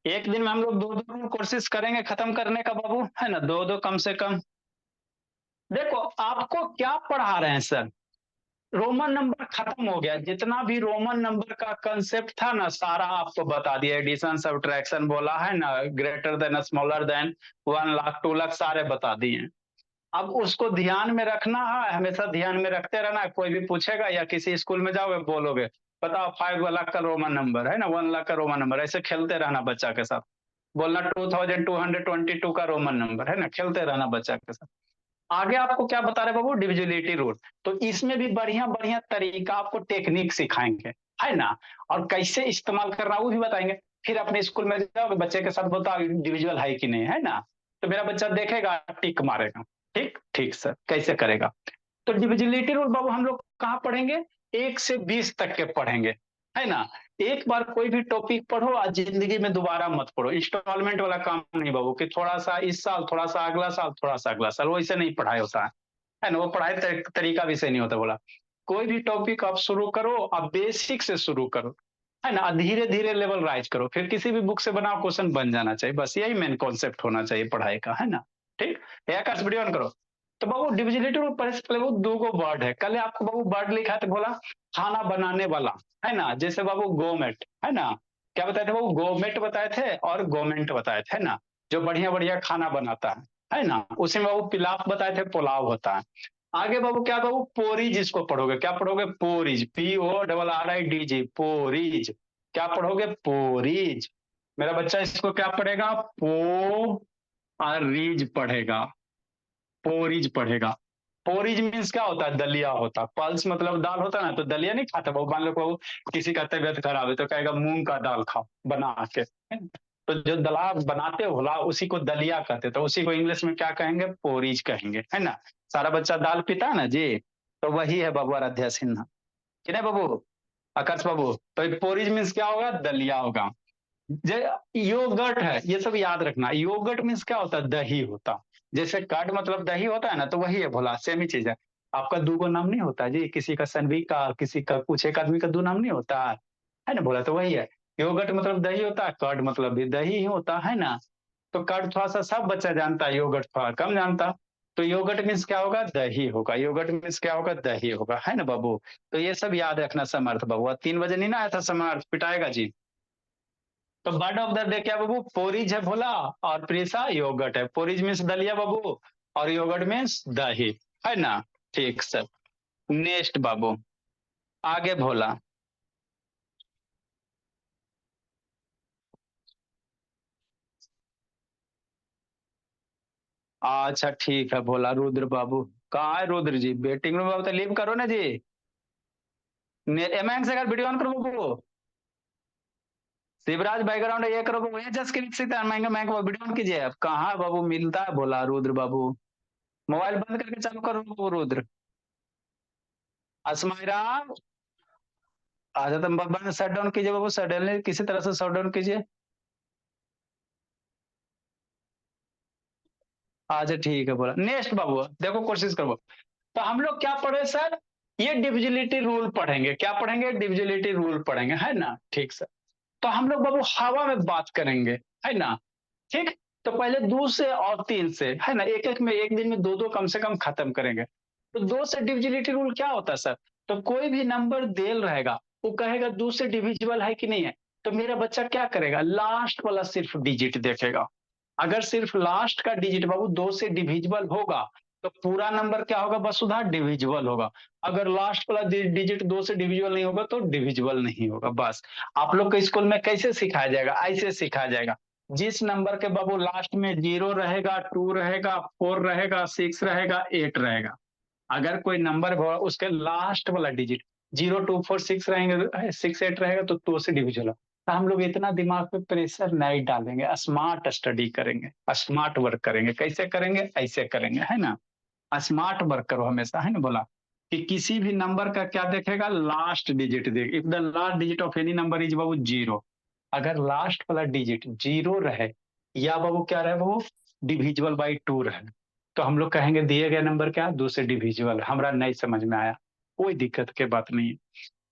एक दिन में हम लोग दो दो कोर्सेज करेंगे खत्म करने का बाबू, है ना, दो दो कम से कम। देखो आपको क्या पढ़ा रहे हैं सर, रोमन नंबर खत्म हो गया, जितना भी रोमन नंबर का कंसेप्ट था ना सारा आपको बता दिया, एडिशन सब्ट्रैक्शन बोला है ना, greater than smaller than, 1 lakh 2 lakh सारे बता दिए। अब उसको ध्यान में रखना है, हमेशा ध्यान में रखते रहना है। कोई भी पूछेगा या किसी स्कूल में जाओगे बोलोगे बताओ 5 लाख का रोमन नंबर है ना, 1 लाख का रोमन नंबर, ऐसे खेलते रहना बच्चा के साथ। बोलना 2222 का रोमन नंबर है ना, खेलते रहना बच्चा के साथ। आगे आपको क्या बता रहे बाबू, डिविजिबिलिटी रूल। तो इसमें भी बढ़िया बढ़िया तरीका आपको टेक्निक सिखाएंगे, है ना, और कैसे इस्तेमाल करना वो भी बताएंगे। फिर अपने स्कूल में जाओगे बच्चे के साथ बताओ इंडिविजुअल है कि नहीं, है ना, तो मेरा बच्चा देखेगा टिक मारेगा। ठीक ठीक सर, कैसे करेगा। तो डिविजिबिलिटी रूल बाबू हम लोग कहाँ पढ़ेंगे, 1 से 20 तक के पढ़ेंगे, है ना। एक बार कोई भी टॉपिक पढ़ो आज जिंदगी में दोबारा मत पढ़ो, इंस्टॉलमेंट वाला काम नहीं बाबू कि थोड़ा सा इस साल, थोड़ा सा अगला साल, थोड़ा सा अगला साल, वैसे नहीं पढ़ाई होता है ना, वो पढ़ाई तरीका भी सही नहीं होता। बोला कोई भी टॉपिक आप शुरू करो, आप बेसिक से शुरू करो, है ना, धीरे धीरे लेवल राइज करो, फिर किसी भी बुक से बनाओ क्वेश्चन बन जाना चाहिए, बस यही मेन कॉन्सेप्ट होना चाहिए पढ़ाई का, है ना। ठीक है, आकाश वीडियो ऑन करो। तो बाबू डिविजिबिलिटी रूल पढ़े से पहले वो दो गो वर्ड है, कल आपको बाबू वर्ड लिखा है तो बोला खाना बनाने वाला, है ना, जैसे बाबू गोमेट, है ना, क्या बताए थे बाबू, गोमेट बताए थे और गोमेंट बताए थे, है ना, जो बढ़िया बढ़िया खाना बनाता है ना, उसी में बाबू पिलाफ बताए थे, पुलाव होता है। आगे बाबू क्या बाबू, पोरीज इसको पढ़ोगे, क्या पढ़ोगे, पोरीज, PORRIDG, पोरीज। क्या पढ़ोगे, पोरीज। मेरा बच्चा इसको क्या पढ़ेगा, रीज पढ़ेगा, पोरीज पढ़ेगा। पोरीज मीन्स क्या होता है, दलिया होता है, पल्स मतलब दाल होता है ना, तो दलिया नहीं खाता वो, मान लो को किसी का तबियत खराब है तो कहेगा मूंग का दाल खाओ बना के, तो जो दला बनाते हो ला उसी को दलिया कहते, तो उसी को इंग्लिश में क्या कहेंगे, पोरीज कहेंगे, है ना। सारा बच्चा दाल पीता है ना जी, तो वही है बाबू आराध्या सिन्हा, कि नहीं बाबू, आकाश बाबू। तो पोरीज मीन्स क्या होगा, दलिया होगा। योगर्ट है, ये सब याद रखना, योगर्ट मीन्स क्या होता है, दही होता। जैसे कर्ड मतलब दही होता है ना, तो वही है भोला, सेम ही चीज है। आपका दो गो नाम नहीं होता जी, किसी का सनवी का, किसी का कुछ, एक आदमी का दो नाम नहीं होता है ना भोला, तो वही है। योगर्ट मतलब दही होता है, कर्ड मतलब भी दही ही होता है ना। तो कर्ड थोड़ा सा सब बच्चा जानता है, योगर्ट थोड़ा कम जानता। तो योगर्ट मीन्स क्या होगा, दही होगा, योगर्ट मीन्स क्या होगा, दही होगा, है ना बाबू। तो ये सब याद रखना समर्थ बाबू, 3 बजे नहीं ना आया था समर्थ, पिटाएगा जी। तो बर्ड ऑफ द डे क्या बाबू, पोरिज है भोला, और प्रीसा योगर्ट है, पोरिज मीन्स दलिया बाबू, और योगर्ट मीन्स दही, है ना। ठीक सर, नेक्स्ट बाबू, आगे भोला। अच्छा ठीक है भोला, रुद्र बाबू कहाँ है, रुद्र जी वेटिंग रूम बाबू, तो लीव करो ना जी। एमएन से अगर वीडियो ऑन करो बाबू, शिवराज बैकग्राउंड ये करो बाबू, ये जस्ट क्लिक से महंगा महंगा वीडियो ऑन कीजिए। अब कहाँ बाबू मिलता है भोला, रुद्र बाबू मोबाइल बंद करके चालू करो बाबू, रुद्र असमायरा। अच्छा तो बंद शट डाउन कीजिए बाबू, सडनली किसी तरह से शट डाउन कीजिए। अच्छा ठीक है बोला, नेक्स्ट बाबू देखो कोशिश करो। तो हम लोग क्या पढ़े सर, ये डिविजिबिलिटी रूल पढ़ेंगे, क्या पढ़ेंगे, डिविजिबिलिटी रूल पढ़ेंगे, है ना। ठीक सर। तो हम लोग बाबू हवा में बात करेंगे, है ना। ठीक। तो पहले 2 से और 3 से, है ना, एक एक में एक दिन में दो दो कम से कम खत्म करेंगे। तो 2 से डिविजिबिलिटी रूल क्या होता है सर, तो कोई भी नंबर देल रहेगा, वो कहेगा 2 से डिविजिबल है कि नहीं है, तो मेरा बच्चा क्या करेगा, लास्ट वाला सिर्फ डिजिट देखेगा। अगर सिर्फ लास्ट का डिजिट बाबू 2 से डिविजिबल होगा, तो पूरा नंबर क्या होगा वसुधा, डिविजिबल होगा। अगर लास्ट वाला डिजिट 2 से डिविजिबल नहीं होगा तो डिविजिबल नहीं होगा, बस। आप लोग के स्कूल में कैसे सिखाया जाएगा, ऐसे सिखाया जाएगा। जिस नंबर के बाबू लास्ट में 0 रहेगा, 2 रहेगा, 4 रहेगा, 6 रहेगा, 8 रहेगा, अगर कोई नंबर उसके लास्ट वाला डिजिट 0 2 4 6 रहेंगे, 6 8 रहेगा, तो 2 से डिविजिबल। तो हम लोग इतना दिमाग पे प्रेशर नहीं डालेंगे, स्मार्ट स्टडी करेंगे, स्मार्ट वर्क करेंगे, कैसे करेंगे, ऐसे करेंगे, है ना। स्मार्ट वर्क करो हमेशा, है ना बोला, कि किसी भी नंबर का क्या देखेगा, लास्ट डिजिट देख, if the last digit of any number is बाबू 0, अगर लास्ट वाला डिजिट 0 रहे, या बाबू क्या रहे बाबू, डिविजिबल बाई 2 रहे, तो हम लोग कहेंगे दिए गए नंबर क्या, 2 से डिविजिबल, हमारा नहीं समझ में आया, कोई दिक्कत के बात नहीं है।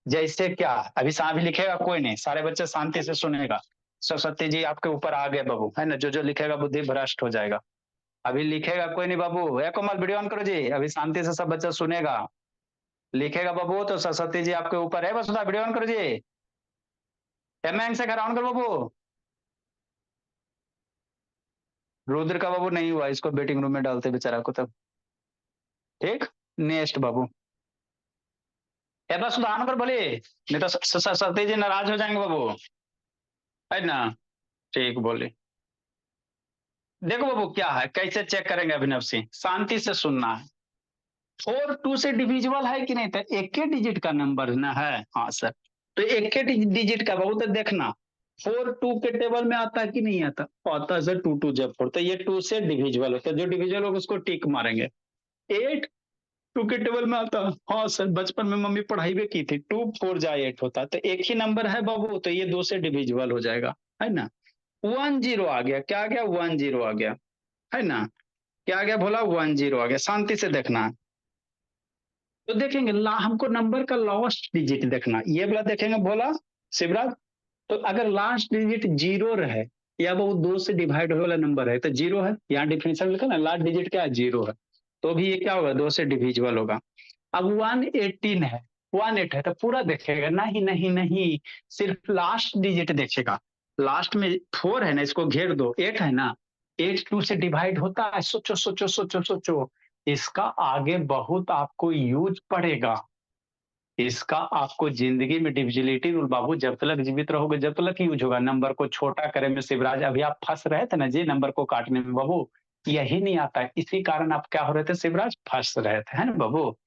जैसे क्या, अभी अभी लिखेगा कोई नहीं, सारे बच्चे शांति से सुनेगा। सरस्वती जी आपके ऊपर आ गए बाबू, है ना, जो जो लिखेगा बुद्धि भ्रष्ट हो जाएगा। अभी लिखेगा कोई नहीं बाबू, है कोमल, वीडियो ऑन करो जी, अभी शांति से सब बच्चा सुनेगा। लिखेगा बाबू तो सरस्वती जी आपके ऊपर है, बस वीडियो ऑन करो जी। एम से घर ऑन करो बाबू। रुद्र का बाबू नहीं हुआ, इसको वेटिंग रूम में डालते बेचारा को तब। ठीक, नेक्स्ट बाबू। ए बस ऑन कर बोले, नहीं तो सरस्वती जी नाराज हो जाएंगे बाबू, है ना। ठीक बोले। देखो बाबू क्या है, कैसे चेक करेंगे अभिनव सिंह, शांति से सुनना है। 4 2 से डिविजिबल है कि नहीं, तो एक के डिजिट का नंबर ना है, हाँ सर। तो एक के डिजिट का बाबू तो देखना, 4 2 के टेबल में आता है कि नहीं आता, आता है सर, 2 2 जब 4, तो ये 2 से डिविजिबल होता है, जो डिविजिबल होगा उसको टिक मारेंगे। 8 2 के टेबल में आता है, हाँ सर, बचपन में मम्मी पढ़ाई भी की थी, 2 4 8 होता है, तो एक ही नंबर है बाबू, तो ये 2 से डिविजिबल हो जाएगा, है ना। 1 0 आ गया, क्या आ गया, 1 0 आ गया, है ना। क्या आ गया बोला, 1 0 आ गया, शांति से देखना। तो देखेंगे हमको नंबर का लास्ट डिजिट देखना, ये वाला देखेंगे बोला शिवराज। तो अगर लास्ट डिजिट 0 रहे, या वो 2 से डिवाइड होने वाला नंबर है, तो 0 है, यहाँ डिफिनेशन लिखा ना, लास्ट डिजिट क्या है, 0 है, तो भी ये क्या होगा, 2 से डिविजिबल होगा। अब 118 है, 18 है, तो पूरा देखेगा, नहीं नहीं नहीं, सिर्फ लास्ट डिजिट देखेगा। लास्ट में 4 है ना, इसको घेर दो, 8 है ना, 8 2 से डिवाइड होता है, सोचो सोचो सोचो सोचो, इसका आगे बहुत आपको यूज पड़ेगा। इसका आपको जिंदगी में डिविजिबिलिटी रूल बाबू जब तक जीवित रहोगे जब तक यूज होगा, नंबर को छोटा करे में शिवराज, अभी आप फंस रहे थे ना जी नंबर को काटने में बाबू, यही नहीं आता है, इसी कारण आप क्या हो रहे थे शिवराज, फंस रहे थे, है ना बाबू।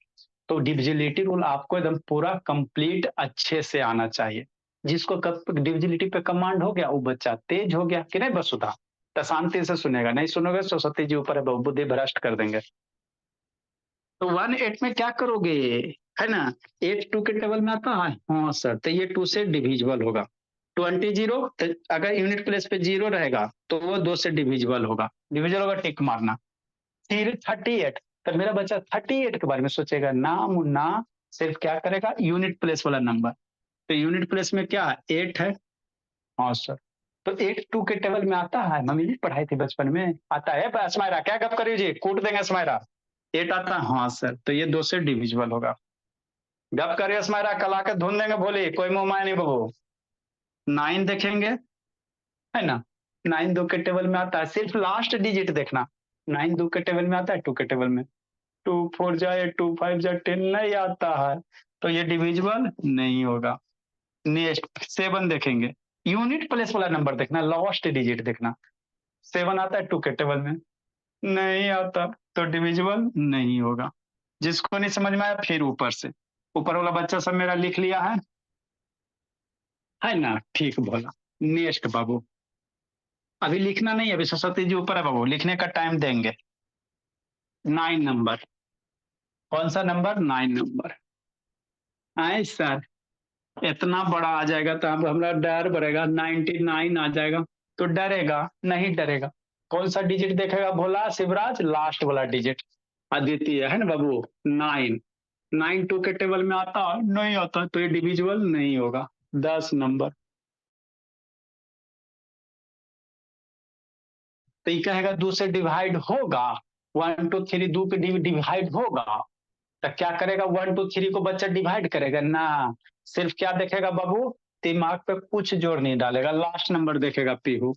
तो डिविजिबिलिटी रूल आपको एकदम पूरा कंप्लीट अच्छे से आना चाहिए। जिसको डिविजिबिलिटी पे कमांड हो गया वो बच्चा तेज हो गया कि नहीं बसुधा। तो शांति से सुनेगा, नहीं सुनोगे सरस्वती जी ऊपर है, बुद्धि भ्रष्ट कर देंगे। तो 1 8 में क्या करोगे, है ना, 8 2 के टेबल में आता है, हाँ सर, तो ये 2 से डिविजिबल होगा। 20 तो अगर यूनिट प्लेस पे 0 रहेगा तो वो 2 से डिविजिबल होगा, डिविजिबल होगा, टिक मारना। फिर 38, तो मेरा बच्चा 38 के बारे में सोचेगा ना मुन्ना, सिर्फ क्या करेगा, यूनिट प्लेस वाला नंबर। तो यूनिट प्लेस में क्या है, 8 है, हाँ सर। तो 8 2 के टेबल में आता है, मम्मी भी पढ़ाई थी बचपन में, आता है स्माइरा, क्या गप करिए जी, कूट देंगे स्माइरा। 8 आता है, हाँ सर, तो ये 2 से डिविजिबल होगा। गप करिए स्माइरा, कल आकर धुन देंगे भोली, कोई मुंह माय नहीं बबू। 9 देखेंगे, है ना, 9 2 के टेबल में आता है, सिर्फ लास्ट डिजिट देखना। 9 2 के टेबल में आता है, 2 के टेबल में, 2 4 जाए 2 5 जाए 10 नहीं आता है, तो ये डिविजिबल नहीं होगा। नेक्स्ट 7 देखेंगे, यूनिट प्लेस वाला नंबर देखना, लास्ट डिजिट देखना। 7 आता है 2 के टेबल में, नहीं आता, तो डिविजिबल नहीं होगा। जिसको नहीं समझ में आया फिर ऊपर से, ऊपर वाला बच्चा सब मेरा लिख लिया है ना, ठीक बोला। नेक्स्ट बाबू, अभी लिखना नहीं, अभी सरस्वती जी ऊपर है बाबू, लिखने का टाइम देंगे। 9 नंबर, कौन सा नंबर, 9 नंबर। आए सर, इतना बड़ा आ जाएगा तो अब हमारा डर बढ़ेगा, 99 आ जाएगा, तो डरेगा नहीं, डरेगा। कौन सा डिजिट देखेगा भोला शिवराज, लास्ट वाला डिजिट, अद्वितीय, है ना बाबू, 9। 9 2 के टेबल में आता नहीं आता, तो ये डिविजिबल नहीं होगा। 10 नंबर, तो ये कहेगा 2 से डिवाइड होगा, 1 2 3 2 पे डिवाइड होगा, तो क्या करेगा, 1 2 3 को बच्चा डिवाइड करेगा ना, सिर्फ क्या देखेगा बाबू, दिमाग पे कुछ जोर नहीं डालेगा, लास्ट नंबर देखेगा पीहू।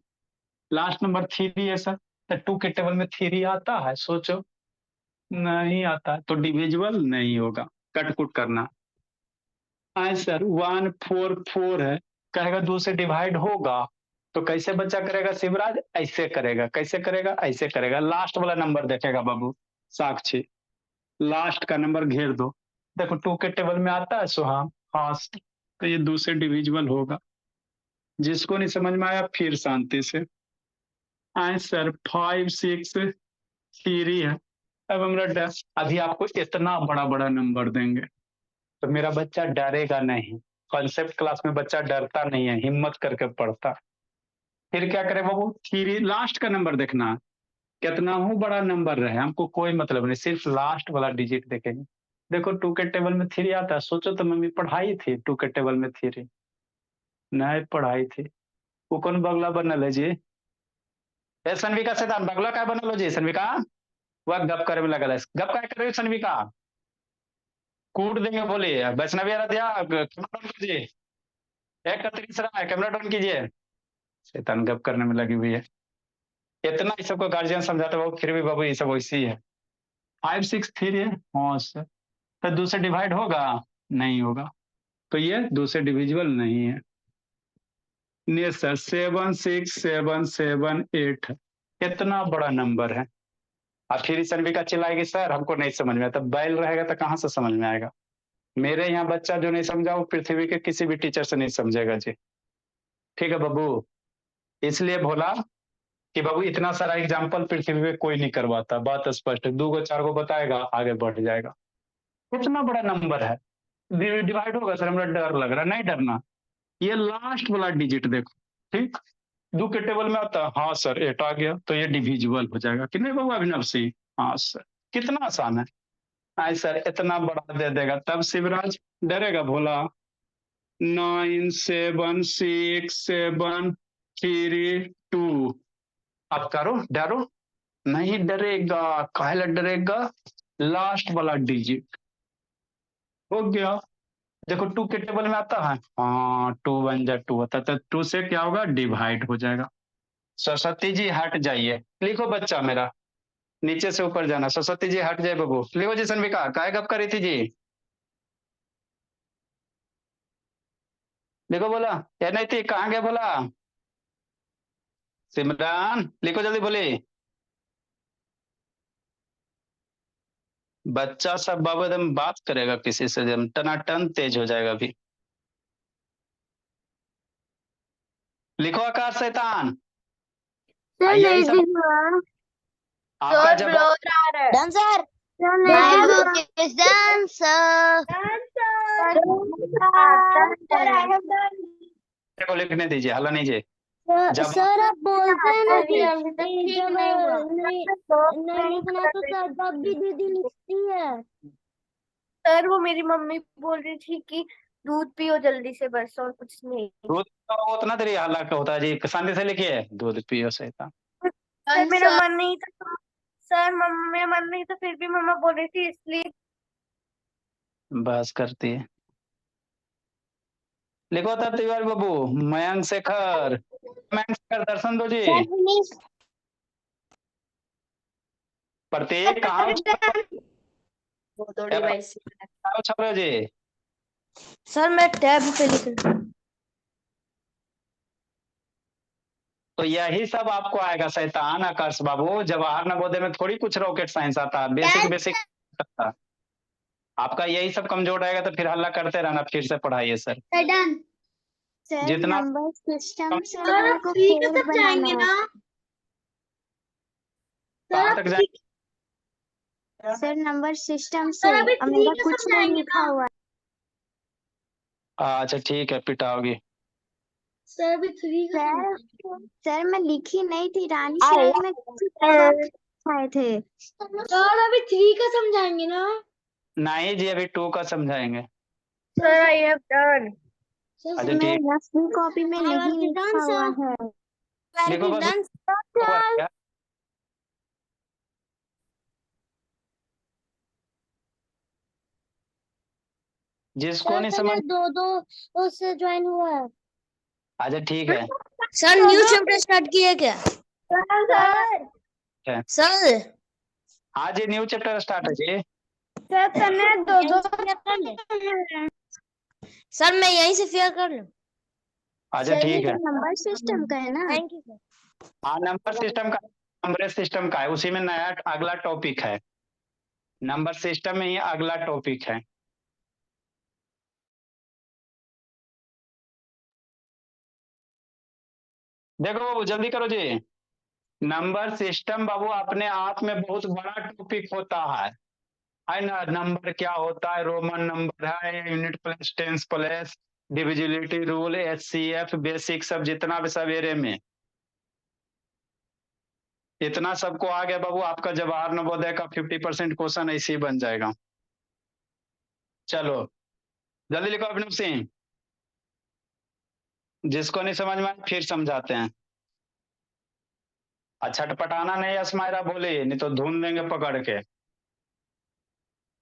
लास्ट नंबर 3 है सर, तो 2 के टेबल में 3 आता है, सोचो, नहीं आता, तो डिविजिबल नहीं होगा, कटकुट करना। आंसर 1 4 4 है, कहेगा 2 से डिवाइड होगा, तो कैसे बच्चा करेगा शिवराज, ऐसे करेगा, कैसे करेगा, ऐसे करेगा, लास्ट वाला नंबर देखेगा बाबू, साक्षी, लास्ट का नंबर घेर दो। देखो 2 के टेबल में आता है सुहाम, हाँ, तो ये 2 से डिविजिबल होगा। जिसको नहीं समझ में आया फिर शांति से। आंसर 5 6 3 है। अब हमारा अभी आपको इतना बड़ा बड़ा नंबर देंगे, तो मेरा बच्चा डरेगा नहीं, कॉन्सेप्ट क्लास में बच्चा डरता नहीं है, हिम्मत करके पढ़ता। फिर क्या करे बाबू, 3 लास्ट का नंबर देखना, कितना हो बड़ा नंबर रहे हमको कोई मतलब नहीं, सिर्फ लास्ट वाला डिजिट देखेंगे। देखो 2 के टेबल में 3 आता है, सोचो तो मम्मी पढ़ाई थी 2 के टेबल में 3 नहीं पढ़ाई थी। वो कौन बगला बनल है जी? ए सनविका शैतान बगला क्या बनल हो जी सनविका? वह गप करे में लगल है, गप क्या कर रही हो सनविका? कूट देंगे बोली। वैष्णवी आराध्या कैमरा ऑन कीजिए, एक का तीसरा है कैमरा ऑन कीजिए। शैतान गप करने में लगी हुई है। इतना इस सबको गार्जियन समझाते बाबू, फिर भी बाबू ये सब वैसी है। 5 6 3 है हाँ सर। तो 2 से डिवाइड होगा? नहीं होगा। तो ये 2 से डिविजिबल नहीं है। नहीं सर 7 6 7 7 8 इतना बड़ा नंबर है। और फिर सनविका चिल्लाएगी सर हमको नहीं समझ में आता। बैल रहेगा तो कहाँ से समझ में आएगा? मेरे यहाँ बच्चा जो नहीं समझा वो पृथ्वी के किसी भी टीचर से नहीं समझेगा जी। ठीक है बाबू, इसलिए बोला कि बाबू इतना सारा एग्जाम्पल पृथ्वी पे कोई नहीं करवाता, बात स्पष्ट है। 2 को 4 को बताएगा आगे बढ़ जाएगा। कितना बड़ा नंबर है, डिवाइड होगा सर, हमरा डर लग रहा, नहीं डरना। ये लास्ट वाला डिजिट देखो, ठीक 2 के टेबल में आता है हाँ सर 8 आ गया तो ये डिविजिबल हो जाएगा कि नहीं बाबू अभिनव सिंह? हाँ सर, कितना आसान है। आई सर इतना बड़ा दे देगा तब शिवराज डरेगा भोला। 9 7 6 7 3 2 अब करो डरो नहीं, डरेगा काहे डरेगा? लास्ट वाला डिजिट हो गया। देखो 2 के टेबल में आता है हाँ 2 1 जा 2 होता है तो 2 से क्या होगा डिवाइड हो जाएगा। सरस्वती जी हट जाइए, लिखो बच्चा मेरा, नीचे से ऊपर जाना। सरस्वती जी हट जाए बाबू, लिखो जी सनविका काय गप करी थी जी? देखो बोला या नहीं थी, कहाँ गया बोला? सिमरान लिखो जल्दी बोली। बच्चा सब बाबू एकदम बात करेगा किसी से एकदम टनाटन तेज हो जाएगा अभी। लिखो आकाश शैतान। सर यही नहीं सब दिख रहा। आपका सर जवाब। ब्लॉक आ रहा है। Done sir. सर My नहीं दिख book is done, sir. Sir I have done. को लिखने दीजिए, हल्ला नहीं जी। जब सर आप बोलते हैं ना कि अभी तक ठीक जब नहीं हुआ। नहीं लिखना तो तब भी दीदी लिखती है। सर वो मेरी मम्मी बोल रही थी कि दूध पियो जल्दी से, बस और कुछ नहीं। दूध तो उतना देरी हल्ला का होता है जी, शांति से लिखिए दूध पियो शैतान। सर मेरा मन नहीं था, सर मेरा मन नहीं था, फिर भी मम्मा बोल रही थी इसलिए। बस करती है। लिखो तब तिवारी बाबू। मयंक शेखर, मयंक शेखर दर्शन दो जी। प्रत्येक कहाँ छप रहे हो जी? सर मैं टैब पे लिख रहा हूँ। तो यही सब आपको आएगा शैतान आकर्ष बाबू। जवाहर नवोदय में थोड़ी कुछ रॉकेट साइंस आता है, बेसिक बेसिक आपका यही सब कमजोर रहेगा तो फिर हल्ला करते रहना, फिर से पढ़ाइए सर। सर जितना नंबर सिस्टम से मेरे को फेल बनाना है। कहाँ तक जाए? सर नंबर सिस्टम से मेरा कुछ नहीं लिखा हुआ है। अच्छा ठीक है पिटाओगी। सर अभी 3 का सर मैं लिखी नहीं थी, रानी सर में आए थे। सर अभी 3 का समझाएंगे ना? नहीं जी अभी 2 का समझाएंगे। Sir I have done. अच्छा मैं ठीक, रफली कॉपी में नहीं लिखा हुआ है। लिखो बस। जिसको नहीं समझ दो दो उससे ज्वाइन हुआ है। अच्छा ठीक है। सर न्यू चैप्टर स्टार्ट किए क्या? सर सर हाँ जी न्यू चैप्टर स्टार्ट है जी। सर तने दो दो कर ले। सर मैं यहीं से फेयर कर लूं। अच्छा ठीक है। नंबर सिस्टम का है ना? Thank you sir. हाँ नंबर सिस्टम का, नंबर सिस्टम का है, उसी में नया अगला टॉपिक है। नंबर सिस्टम में ही अगला टॉपिक है। देखो बाबू जल्दी करो जी। नंबर सिस्टम बाबू अपने आप में बहुत बड़ा टॉपिक होता है ना? नंबर क्या होता है, रोमन नंबर है, unit plus tens plus divisibility rule HCF basic सब जितना भी सवेरे में इतना सबको आ गया बाबू, आपका जवाहर नवोदय का 50% क्वेश्चन ऐसे ही बन जाएगा। चलो जल्दी लिखो अभिनव सिंह। जिसको नहीं समझ में आए फिर समझाते हैं। छटपटाना नहीं अस्माइरा बोली, नहीं तो धुन देंगे पकड़ के।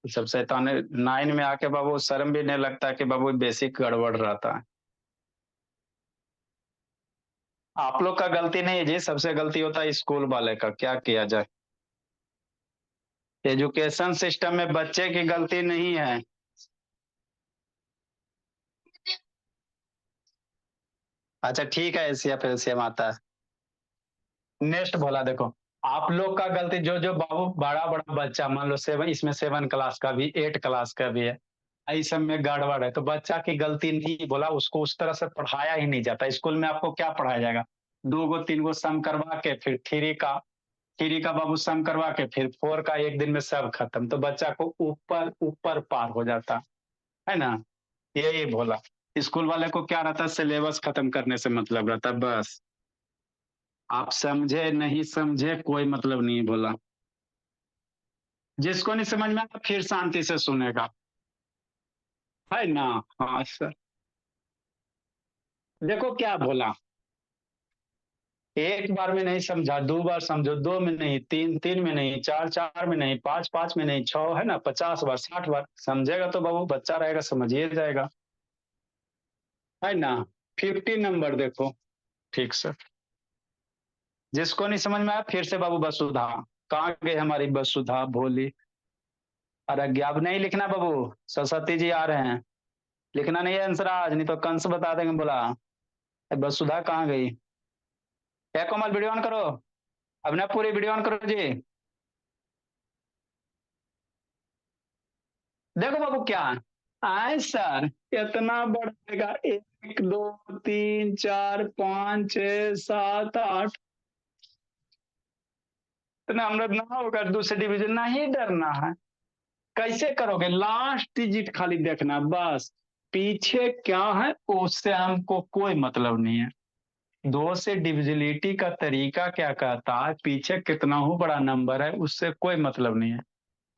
सब शैतान 9 में आके बाबू शर्म भी नहीं लगता कि बाबू बेसिक गड़बड़ रहता है। आप लोग का गलती नहीं है जी, सबसे गलती होता है स्कूल वाले का, क्या किया जाए। एजुकेशन सिस्टम में बच्चे की गलती नहीं है। अच्छा ठीक है, एशिया फिर एशिया आता है। नेक्स्ट बोला देखो, आप लोग का गलती जो जो बाबू बड़ा बड़ा बच्चा मान लो 7, इसमें 7 क्लास का भी 8 क्लास का भी है, इस सब में गड़बड़ है तो बच्चा की गलती नहीं, बोला उसको उस तरह से पढ़ाया ही नहीं जाता। स्कूल में आपको क्या पढ़ाया जाएगा, 2 गो 3 गो सम करवा के फिर थ्री का बाबू सम करवा के फिर 4 का एक दिन में सब खत्म, तो बच्चा को ऊपर ऊपर पार हो जाता है ना। यही बोला, स्कूल वाले को क्या रहता है, सिलेबस खत्म करने से मतलब रहता है बस। आप समझे नहीं समझे कोई मतलब नहीं, बोला। जिसको नहीं समझ में आया फिर शांति से सुनेगा, है ना। हाँ सर, देखो क्या बोला, एक बार में नहीं समझा, 2 बार समझो, 2 में नहीं, 3 3 में नहीं, 4 4 में नहीं, 5 5 में नहीं, 6 है ना, 50 बार 60 बार समझेगा तो बाबू बच्चा रहेगा, समझिए जाएगा, है ना। 50 नंबर देखो, ठीक सर। जिसको नहीं समझ में आया फिर से बाबू वसुधा, कहाँ गई हमारी वसुधा भोली। अरे अब नहीं लिखना बाबू, सरस्वती जी आ रहे हैं, लिखना नहीं है आंसर आज, नहीं तो कंस बता देंगे, बोला। वसुधा कहाँ गई। क्या कोमल वीडियो ऑन करो, अब ना पूरी वीडियो ऑन करो जी। देखो बाबू क्या आए सर, इतना बढ़ेगा, 1 2 3 4 5 6 7 8, इतना हम लोग ना होगा, दूसरे डिवीजन नहीं डरना है। कैसे करोगे, लास्ट डिजिट खाली देखना बस, पीछे क्या है उससे हमको कोई मतलब नहीं है। 2 से डिविजिबिलिटी का तरीका क्या कहता है, पीछे कितना हो बड़ा नंबर है उससे कोई मतलब नहीं है।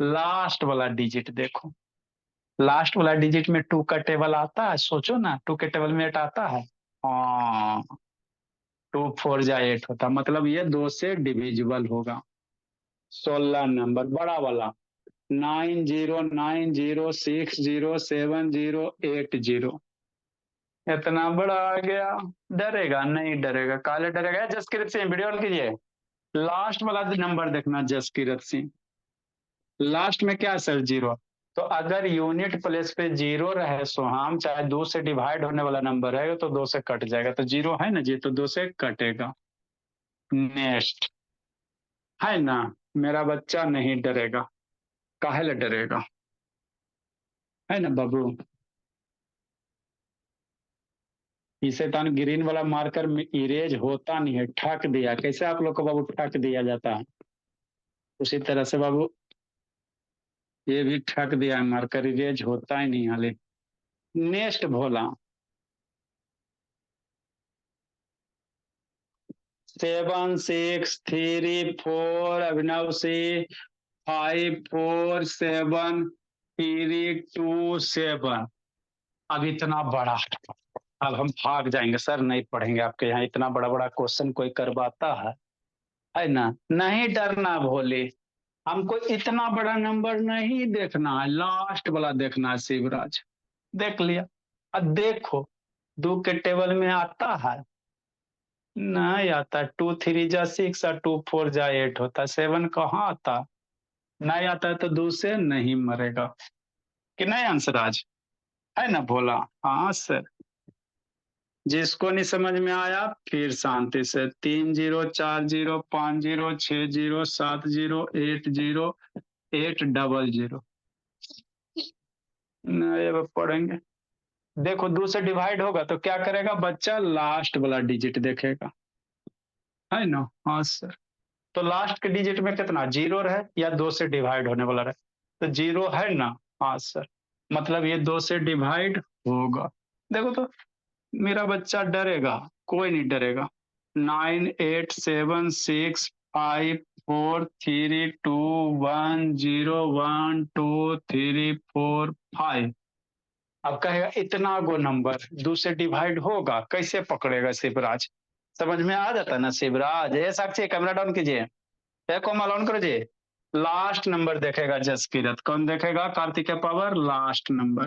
लास्ट वाला डिजिट देखो, लास्ट वाला डिजिट में 2 का टेबल आता है, सोचो ना 2 के टेबल में 8 आता है। हाँ, 2 4 जा 8 होता, मतलब ये 2 से डिविजिबल होगा। 16 नंबर बड़ा वाला, 9090607080, इतना बड़ा आ गया। डरेगा नहीं, डरेगा काले डरेगा। जसकीरत सिंह वीडियो ऑन कीजिए, लास्ट वाला नंबर देखना जसकीरत सिंह, लास्ट में क्या है सर, 0। तो अगर यूनिट प्लेस पे 0 रहे सोहाम, चाहे 2 से डिवाइड होने वाला नंबर है तो 2 से कट जाएगा, तो 0 है ना जी, तो 2 से कटेगा। नेक्स्ट, है ना। मेरा बच्चा नहीं डरेगा, काहे ले डरेगा, है ना बाबू। इसे तो ग्रीन वाला मार्कर में इरेज होता नहीं है, ठक दिया, कैसे आप लोग को बाबू ठक दिया जाता है, उसी तरह से बाबू ये भी ठक दिया है, मार्कर इरेज होता ही नहीं हाले। नेक्स्ट भोला, 7 6 3 4, अभिनव से 5 4 7 3 2 7, अब इतना बड़ा, अब हम भाग जाएंगे सर, नहीं पढ़ेंगे आपके यहाँ, इतना बड़ा बड़ा क्वेश्चन कोई करवाता है ना। नहीं डरना भोले, हमको इतना बड़ा नंबर नहीं देखना है, लास्ट वाला देखना है शिवराज। देख लिया, अब देखो 2 के टेबल में आता है, नहीं आता, 2 3 जा 6 और 2 4 जा 8 होता, 7 कहाँ आता, नहीं आता है तो 2 से नहीं मरेगा, कि नहीं आंसर आज, है ना भोला। हाँ सर, जिसको नहीं समझ में आया फिर शांति से, 3 0 4 0 5 0 6 0 7 0 8 0 नहीं अब पढ़ेंगे। देखो 2 से डिवाइड होगा तो क्या करेगा बच्चा, लास्ट वाला डिजिट देखेगा, है ना। हाँ सर, तो लास्ट के डिजिट में कितना 0 रहे या 2 से डिवाइड होने वाला रहे, तो 0 है ना। हाँ सर, मतलब ये 2 से डिवाइड होगा। देखो तो मेरा बच्चा डरेगा, कोई नहीं डरेगा। 9 8 7 6 5 4 3 2 1 0 1 2 3 4 5। अब कहेगा इतना गो नंबर दो से डिवाइड होगा, कैसे पकड़ेगा शिवराज? समझ में आ जाता ना शिवराज? ये साक्षी कैमरा डाउन कीजिए, कोमल ऑन करो जी। लास्ट नंबर देखेगा जसकीरत, कौन देखेगा? Kartikeya Pawar last number.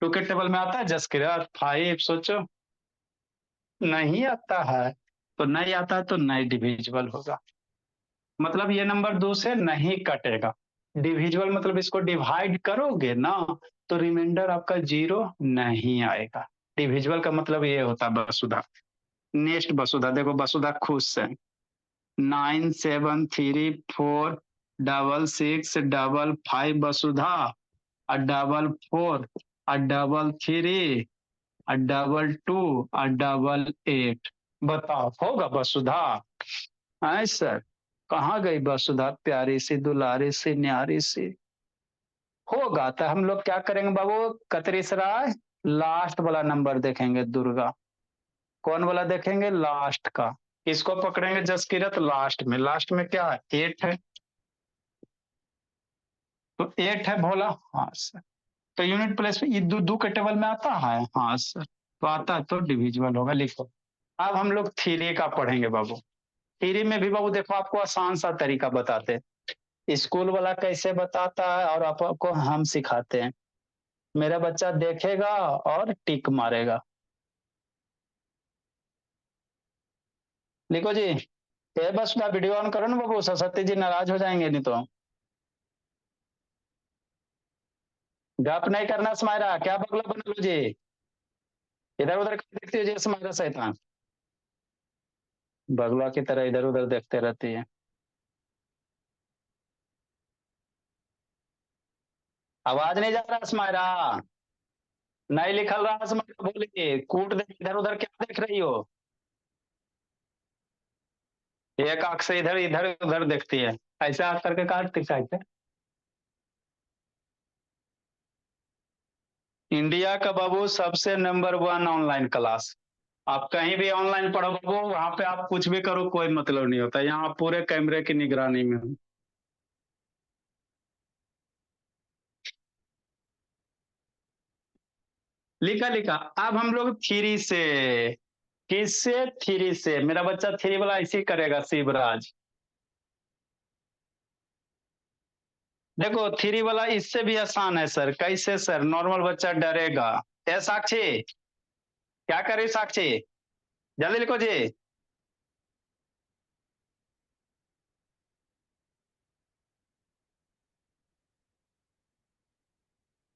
Two के टेबल में आता है जसकीरत 5, सोचो नहीं आता है, तो नहीं आता है तो नहीं डिविजिबल होगा, मतलब ये नंबर 2 से नहीं कटेगा। डिविजिबल मतलब इसको डिवाइड करोगे ना तो रिमाइंडर आपका 0 नहीं आएगा। डिविजिबल का मतलब ये होता है वसुधा। नेक्स्ट वसुधा देखो, वसुधा खुश है। 9 7 3 4 6 6 5 वसुधा, और 4 और 3 और 2 और 8। बताओ होगा वसुधा? सर कहाँ गई वसुधा प्यारी सी दुलारी सी न्यारी सी? होगा तो हम लोग क्या करेंगे बाबू? कतरीसराय लास्ट वाला नंबर देखेंगे दुर्गा। कौन वाला देखेंगे? लास्ट का। किसको पकड़ेंगे जसकीरत? लास्ट में। लास्ट में क्या है? 8 है, तो 8 है भोला। हाँ सर। तो यूनिट प्लेस में ये दो के टेबल में आता है। हाँ सर, तो आता है तो डिविजिबल होगा। लिखो। अब हम लोग थ्री का पढ़ेंगे बाबू। थ्री में भी बाबू देखो आपको आसान सा तरीका बताते हैं। स्कूल वाला कैसे बताता है और आपको हम सिखाते हैं। मेरा बच्चा देखेगा और टिक मारेगा। लिखो जी। ये बस वीडियो ऑन करो ना बाबू, सरस्वती जी नाराज हो जाएंगे नहीं तो। गप नहीं करना स्माइरा, क्या बगला बना लो जी? इधर उधर देखती हो जी स्माइरा शैतान, बगला की तरह इधर उधर देखते रहती है। आवाज नहीं जा रहा स्माइरा? नहीं लिखल रहा स्माइरा, बोलिए कूट दे। इधर उधर क्या देख रही हो? एक आंख से इधर इधर उधर देखती है, ऐसे आंख करके काटती है। इंडिया का बाबू सबसे नंबर 1 ऑनलाइन क्लास। आप कहीं भी ऑनलाइन पढ़ो बाबू, वहां पे आप कुछ भी करो कोई मतलब नहीं होता, यहाँ पूरे कैमरे की निगरानी में हूँ। लिखा लिखा। अब हम लोग थ्री से, किससे? थ्री से। मेरा बच्चा थ्री वाला इसी करेगा शिवराज। देखो थ्री वाला इससे भी आसान है सर। कैसे सर? नॉर्मल बच्चा डरेगा। ए साक्षी, क्या करे साक्षी? जल्दी लिखो जी।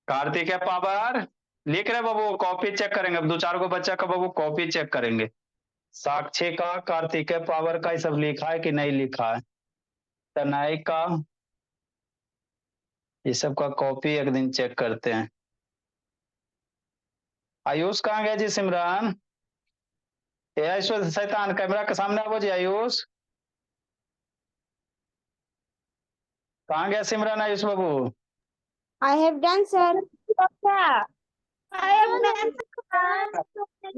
कार्तिक है पावर। लिख रहे बाबू, कॉपी चेक करेंगे। अब दो चार को बच्चा का बाबू कॉपी चेक करेंगे। साक्षी का, कार्तिक है पावर का, ये सब लिखा है कि नहीं लिखा है? तनाई का, ये सब का कॉपी एक दिन चेक करते हैं। आयुष कहाँ गया जी? सिमरन, ए आयुष शैतान, कैमरा के सामने आओ जी। आयुष कहाँ गया? सिमरन, आयुष बाबू। I have done, sir. I have done,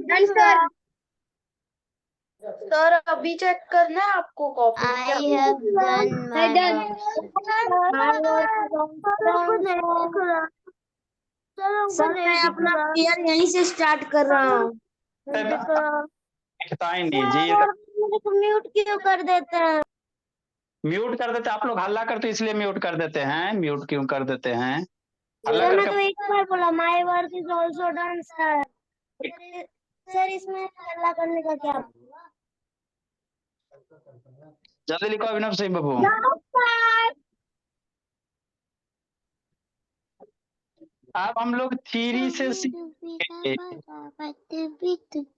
Done, sir. Sir अभी चेक करना है आपको कॉपी में क्या? I have done my done. work. My work is also done, sir. Sir मैं अपना प्रेयर यहीं से स्टार्ट कर रहा हूँ। दिखता ही नहीं जी। मेरे को म्यूट क्यों कर देते हैं? म्यूट कर देते आप लोग, हल्ला करते इसलिए म्यूट कर देते हैं। म्यूट क्यों कर देते हैं? हल्ला सर मैं करके तो एक बार बोला my work is also done sir. Sir इसमें हल्ला करने का क्या? जल्दी लिखो अभिनव सिंह बाबू। अब हम लोग थ्री से सीखेंगे।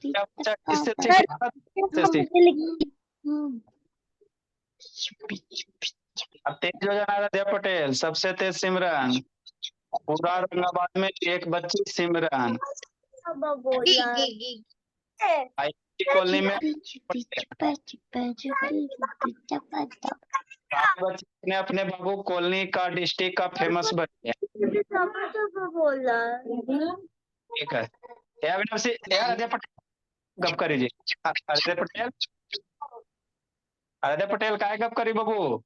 बच्चा किससे सीखेगा? अब तेज हो जाना आराध्या पटेल, सबसे तेज सिमरन। पूरा औरंगाबाद में एक बच्ची सिमरन। आईटी कॉलोनी में सारे बच्चे अपने अपने बाबू कॉलोनी का, डिस्ट्रिक्ट का फेमस बच्चे हैं। बोल रहा है। ठीक है। ये अभिनव सिंह, आराध्या पटेल गप करिए। आराध्या पटेल अरे पटेल काय कब करी बाबू?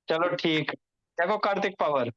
चलो ठीक, देखो कार्तिक पावर।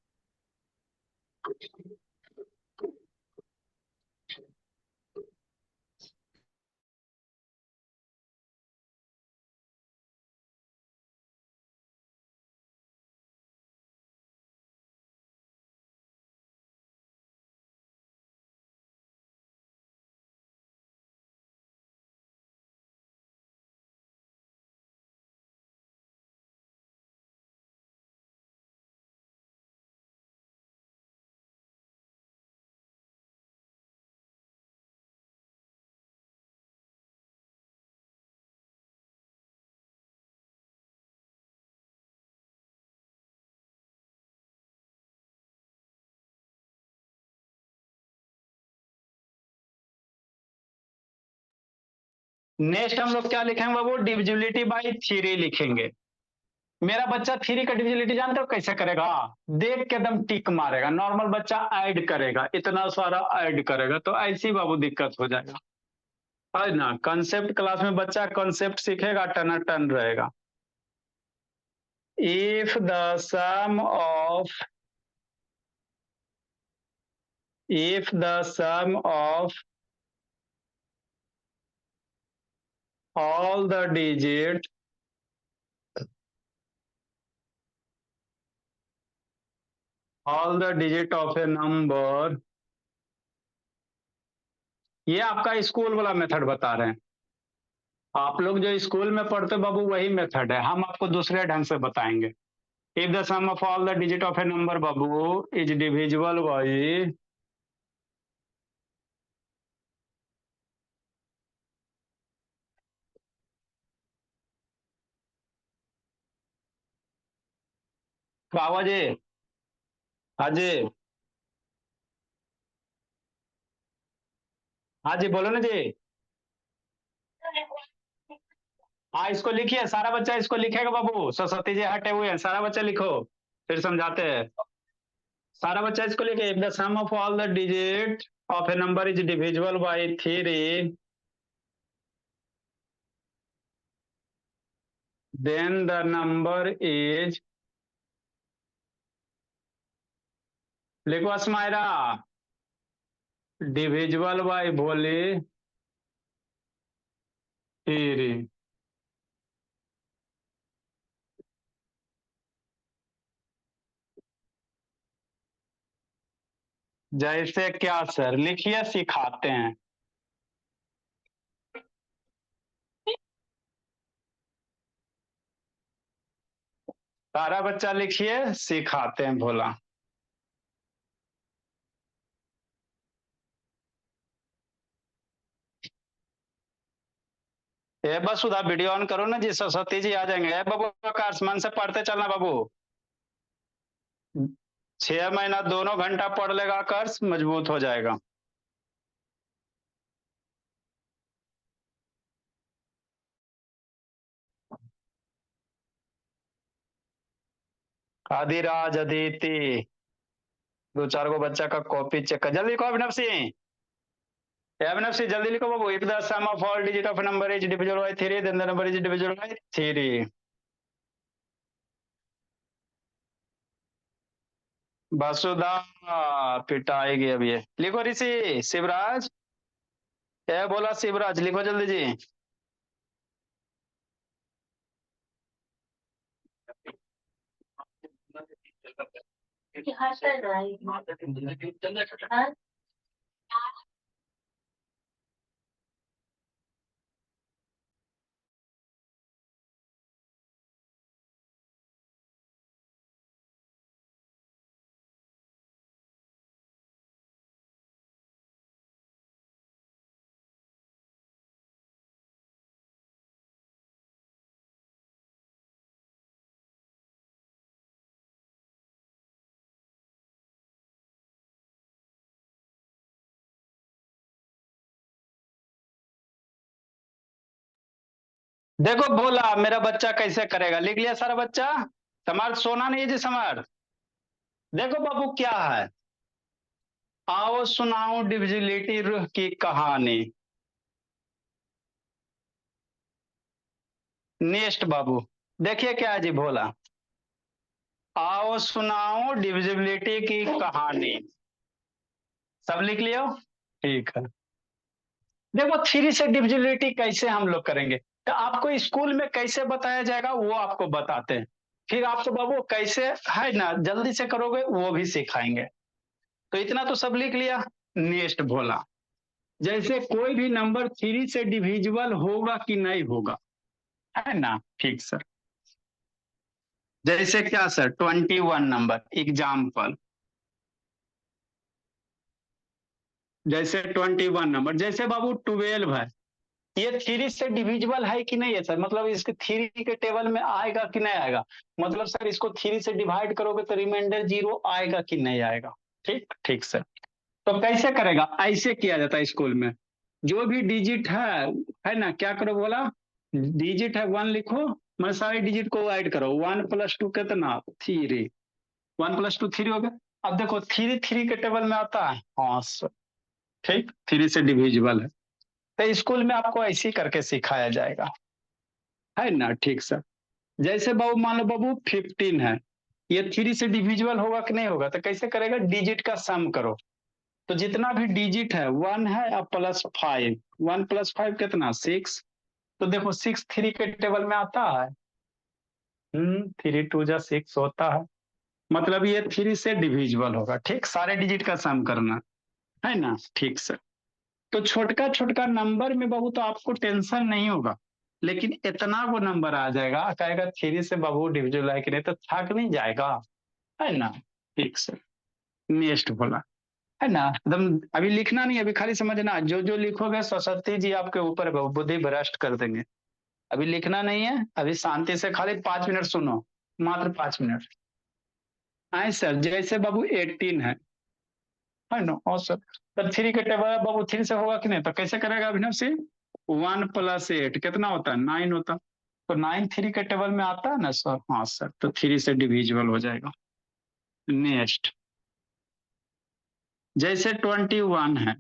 नेक्स्ट हम लोग क्या लिखेंगे बाबू? डिविजिबिलिटी बाई थ्री लिखेंगे। मेरा बच्चा थ्री का डिविजिबिलिटी जानते हो कैसे करेगा? देख के एकदम टिक मारेगा। नॉर्मल बच्चा ऐड करेगा, इतना सारा ऐड करेगा, तो ऐसी बाबू दिक्कत हो जाएगा, है ना। कंसेप्ट क्लास में बच्चा कंसेप्ट सीखेगा, टन टन रहेगा। If the sum of if the sum of all the digit of a number, ये आपका स्कूल वाला मेथड बता रहे हैं। आप लोग जो स्कूल में पढ़ते बाबू वही मेथड है, हम आपको दूसरे ढंग से बताएंगे। If the sum of all the digit of a number बाबू इज डिविजिबल बाई बाबा जी, हाँ जी, हाँ जी बोलो ना जी। हाँ इसको लिखिए, सारा बच्चा इसको लिखेगा बाबू। सरस्वती जी हटे हुए हैं, सारा बच्चा लिखो, फिर समझाते हैं। सारा बच्चा इसको लिखे। If the sum of all the digit of a number is divisible by three then the number is, लिखो अस्माइरा, डिविजिबल बाई बोली थ्री। जैसे क्या सर? लिखिए, सिखाते हैं। सारा बच्चा लिखिए, सिखाते हैं भोला। ये बस उधर वीडियो ऑन करो ना जी, सरस्वती जी आ जाएंगे। बाबू आकाश मन से पढ़ते चलना बाबू। 6 महीना दोनों घंटा पढ़ लेगा आकाश, मजबूत हो जाएगा। आदिराज, अदिति, दो चार को बच्चा का कॉपी चेक कर, जल्दी लिखो अभिनव सिंह। अभिनव सिंह जल्दी लिखो बाबू। If the sum of all digit of number is divisible by three then the number is divisible by three. Vasudha पिटाएगी अब ये। लिखो ऋषि, शिवराज, क्या बोला शिवराज? लिखो जल्दी जी। देखो भोला मेरा बच्चा कैसे करेगा, लिख लिया सारा बच्चा? समर्थ सोना नहीं है जी, समर्थ। देखो बाबू क्या है, आओ सुनाओ डिविजिबिलिटी की कहानी। नेक्स्ट बाबू, देखिए क्या जी बोला, आओ सुनाओ डिविजिबिलिटी की कहानी। सब लिख लियो, ठीक है। देखो थ्री से डिविजिबिलिटी कैसे हम लोग करेंगे, तो आपको स्कूल में कैसे बताया जाएगा वो आपको बताते हैं, फिर आपको बाबू कैसे है ना जल्दी से करोगे वो भी सिखाएंगे। तो इतना तो सब लिख लिया। नेक्स्ट बोला, जैसे कोई भी नंबर थ्री से डिविजिबल होगा कि नहीं होगा, है ना, ठीक सर। जैसे क्या सर, 21 नंबर एग्जाम्पल, जैसे 21 नंबर, जैसे बाबू 12 है, ये थ्री से डिविजिबल है कि नहीं है सर, मतलब इसके थ्री के टेबल में आएगा कि नहीं आएगा, मतलब सर इसको थ्री से डिवाइड करोगे तो रिमाइंडर 0 आएगा कि नहीं आएगा। ठीक ठीक सर। तो कैसे करेगा, ऐसे किया जाता है स्कूल में, जो भी डिजिट है ना, क्या करो बोला, डिजिट है 1 लिखो, मैं सारे डिजिट को ऐड करो, 1 + 2 कितना 3, 1 + 2 3 हो गया। अब देखो थ्री थ्री के टेबल में आता है, हाँ सर, ठीक, थ्री से डिविजिबल है। तो स्कूल में आपको ऐसे ही करके सिखाया जाएगा, है ना, ठीक सर। जैसे बाबू मान लो बाबू 15 है, ये थ्री से डिविजिबल होगा कि नहीं होगा, तो कैसे करेगा, डिजिट का सम करो, तो जितना भी डिजिट है 1 है और +5, 1 + 5 कितना 6, तो देखो 6 थ्री के टेबल में आता है, 3 × 2 = 6 होता है, मतलब ये थ्री से डिविजिबल होगा। ठीक, सारे डिजिट का सम करना, है ना, ठीक सर। तो छोटका छोटका नंबर में बाबू तो आपको टेंशन नहीं होगा, लेकिन इतना वो नंबर आ जाएगा, कहेगा थ्री से बाबू डिविजिबल है कि नहीं, तो थक नहीं जाएगा, है ना, ठीक सर। नेक्स्ट बोला, है ना, एकदम अभी लिखना नहीं, अभी खाली समझना, जो जो लिखोगे सरस्वती जी आपके ऊपर बुद्धि भ्रष्ट कर देंगे। अभी लिखना नहीं है, अभी शांति से खाली 5 मिनट सुनो, मात्र 5 मिनट। आए सर, जैसे बाबू 18 है ना, और सर तो थ्री के टेबल बाबू थ्री से होगा कि नहीं, तो कैसे करेगा अभिनव सिंह, 1 + 8 कितना होता है 9 होता, तो 9 थ्री के टेबल में आता है ना सर, हाँ सर, तो थ्री से डिविजिबल हो जाएगा। नेक्स्ट, जैसे 21 है,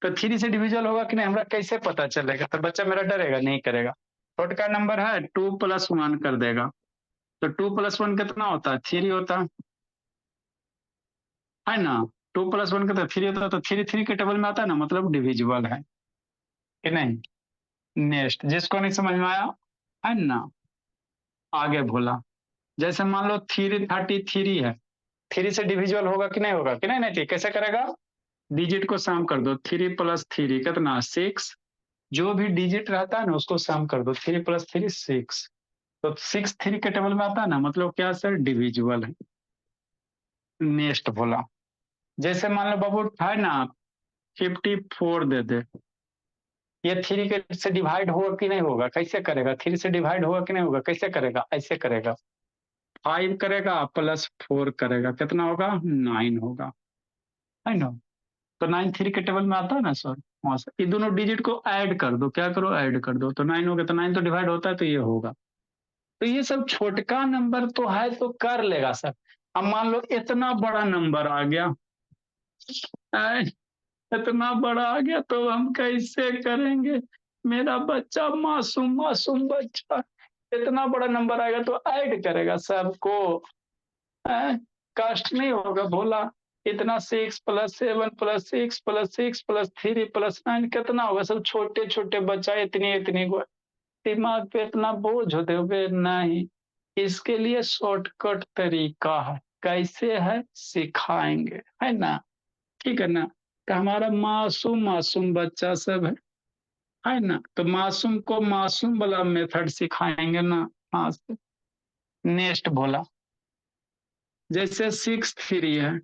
तो थ्री से डिविजिबल होगा कि नहीं, हमरा कैसे पता चलेगा, तो बच्चा मेरा डरेगा नहीं करेगा, छोटका नंबर है 2 + 1 कर देगा, तो 2 + 1 कितना होता है 3 होता है ना, 2 + 1 कितना 3 होता है, तो थ्री थ्री के टेबल में आता है ना, मतलब डिविजिबल है कि नहीं। नेक्स्ट, जिसको नहीं समझ में आया, है ना, आगे बोला, जैसे मान लो 333 है, थ्री से डिविजिबल होगा कि नहीं होगा, कि नहीं नहीं, ठीक, कैसे करेगा, डिजिट को सम कर दो, 3 + 3 कितना 6, जो भी डिजिट रहता है ना उसको सम कर दो, 3 + 3 6, तो 6 थ्री के टेबल में आता है ना, मतलब क्या सर डिविजिबल है। नेक्स्ट बोला, जैसे मान लो बाबू है ना 54 दे दे, ये थ्री के से डिवाइड होगा कि नहीं होगा, कैसे करेगा, थ्री से डिवाइड होगा कि नहीं होगा, कैसे करेगा, ऐसे करेगा, 5 करेगा +4 करेगा, कितना होगा 9 होगा, है ना, तो 9 थ्री के टेबल में आता है ना सर, हाँ सर, ये दोनों डिजिट को ऐड कर दो, क्या करो ऐड कर दो, तो 9 हो गया, तो 9 तो डिवाइड होता है तो ये होगा। तो ये सब छोटका नंबर तो है तो कर लेगा सर। अब मान लो इतना बड़ा नंबर आ गया, ऐ, इतना बड़ा आ गया तो हम कैसे करेंगे, मेरा बच्चा मासूम मासूम बच्चा, इतना बड़ा नंबर आएगा तो ऐड करेगा सबको, कष्ट नहीं होगा भोला, इतना 6 + 7 + 6 + 6 + 3 + 9 कितना होगा, सब छोटे छोटे बच्चा इतनी इतनी को दिमाग पे इतना बोझ होते हुए नहीं, इसके लिए शॉर्टकट तरीका है, कैसे है सिखाएंगे, है ना, ठीक है ना, तो हमारा मासूम मासूम बच्चा सब है ना, तो मासूम को मासूम वाला मेथड सिखाएंगे ना, हाँ। नेक्स्ट बोला, जैसे 6 3 है,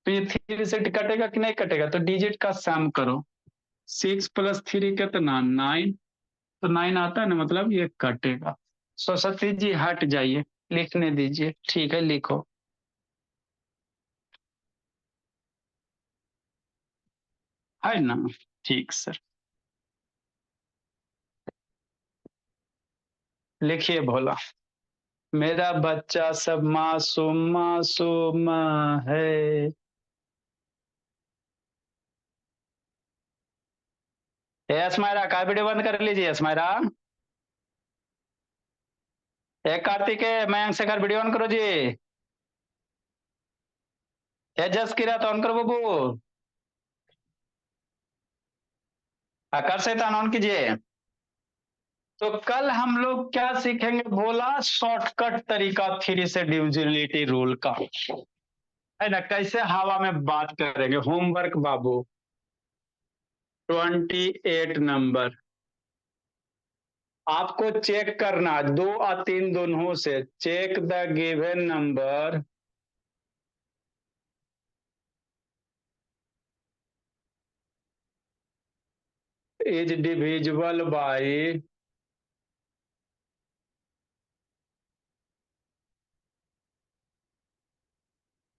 तो ये थ्री से कटेगा कि नहीं कटेगा, तो डिजिट का सम करो, 6 + 3 कितना 9, तो 9 आता है ना, मतलब ये कटेगा। सरस्वती जी हट जाइए, लिखने दीजिए, ठीक है लिखो, है ना, ठीक सर। लिखिए भोला, मेरा बच्चा सब मासूम मासूम है, अस्मायरा का वीडियो बंद कर लीजिए अस्मायरा। कार्तिक है मयंक शेखर वीडियो ऑन करो जी। जस किरा ऑन करो बाबू। आकर शैतान ऑन कीजिए। तो कल हम लोग क्या सीखेंगे बोला, शॉर्टकट तरीका 3 से डिविजिबिलिटी रूल का, है ना, कैसे हवा में बात करेंगे। होमवर्क बाबू 28 नंबर आपको चेक करना 2 और 3 दोनों से। Check the given number is divisible by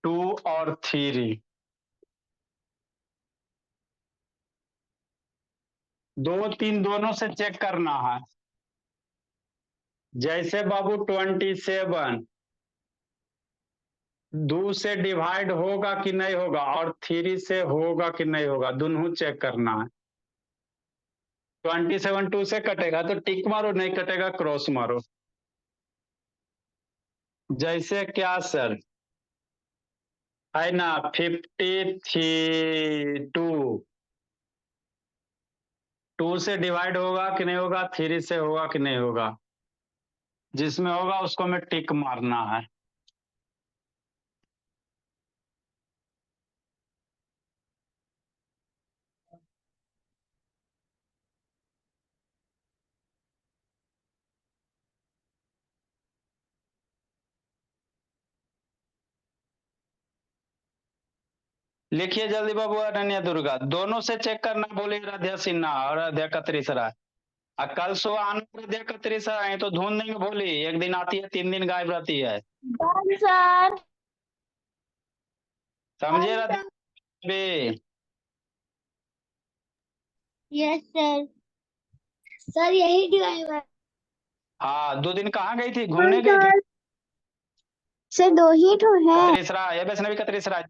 2 और 3। 2 3 दोनों से चेक करना है। जैसे बाबू 27 2 से डिवाइड होगा कि नहीं होगा और 3 से होगा कि नहीं होगा, दोनों चेक करना है। 27 2 से कटेगा तो टिक मारो, नहीं कटेगा क्रॉस मारो। जैसे क्या सर, है ना 52 2 से डिवाइड होगा कि नहीं होगा, 3 से होगा कि नहीं होगा, जिसमें होगा उसको में टिक मारना है। लिखिए जल्दी बाबू। अनन्या दुर्गा दोनों से चेक करना बोले राध्या सिन्हा और राध्या कतरीसरा। कल सुबह आना राध्या कतरीसरा है तो ढूंढ देंगे बोली, एक दिन आती है 3 दिन गायब रहती है। सर समझिए राध्या बे। Yes sir. सर यही ड्राइवर। हाँ 2 दिन कहाँ गई थी, घूमने गई थी? सर 2 ही तो है। कतरीसरा ये वैष्णवी कतरीसरा